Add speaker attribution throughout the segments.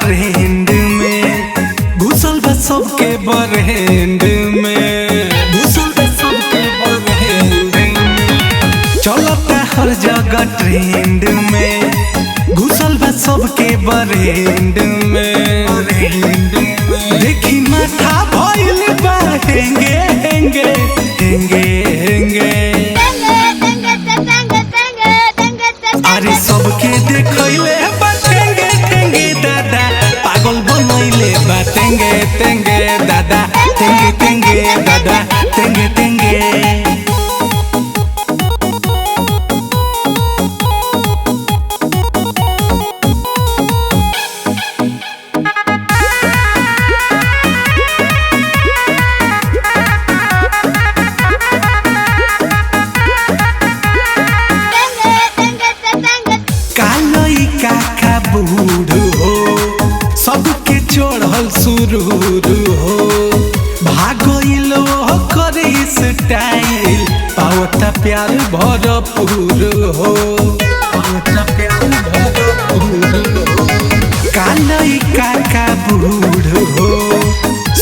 Speaker 1: Trend में, घुसल बा सबके बरेंड में, घुसल बा सबके बरेंड में, चलता हर जगह ट्रेंड में, घुसल बा सबके बरेंड में। देखी माथा भइल बा हेंगे हेंगे हेंगे हेंगे, अरे सबके देखैले बा टेंगे टेंगे दादा, पागल बनैले बा टेंगे टेंगे दादा, टेंगे टेंगे दादा, टेंगे टेंगे। काका बूढ़ हो सबके चढ़ल सुरूर हो, भागल करे स्टाइल, पावता प्यार भरपूर हो, पावता प्यार भरपूर हो। कालई काका बूढ़ हो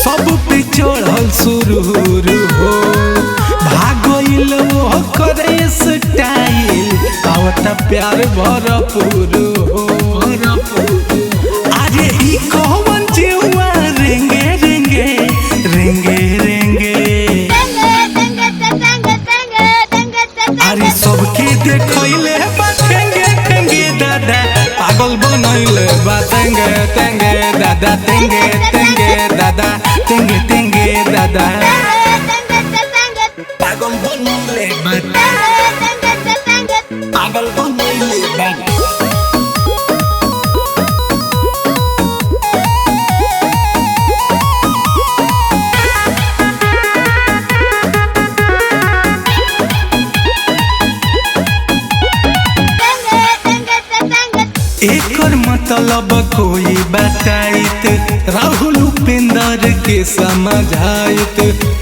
Speaker 1: सब पे चढ़ल सुरूर हो, भागल करे स्टाइल, पावता प्यार भरपूर हो। अरे ई कौन जीवा रेंगे रेंगे रेंगे रेंगे, अरे सबके देखैले बा टेंगे टेंगे दादा, पागल बनैले बा टेंगे टेंगे दादा, टेंगे टेंगे दादा, टेंगे टेंगे दादा, पागल बनैले बा, पागल बनैले बा। एकर मतलब कोई बताइत, राहुल उपेंद्र के समझाइत,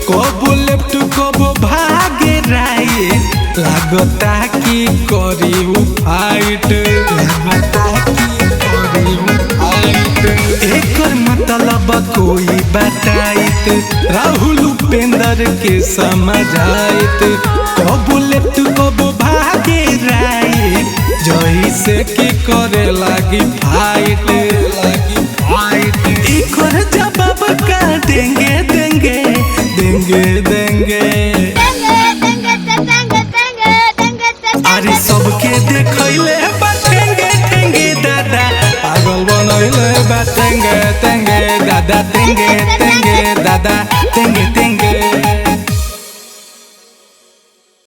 Speaker 1: कबो लेफ्ट कबो भागे राइट, लागता कि करी उ फाइट, लागता कि करी उ फाइट। एकर मतलब कोई बताइत, राहुल उपेंद्र के समझाइत, कबो लेफ्ट कबो भागे राइट, जैसे कि करे लागी फाइट, लागी फाइट। इकर जवाब का देंगे देंगे देंगे देंगे, अरे सबके देखैले बा टेंगे टेंगे दादा, पागल बनैले बा टेंगे टेंगे दादा, टेंगे टेंगे दादा, टेंगे टेंगे।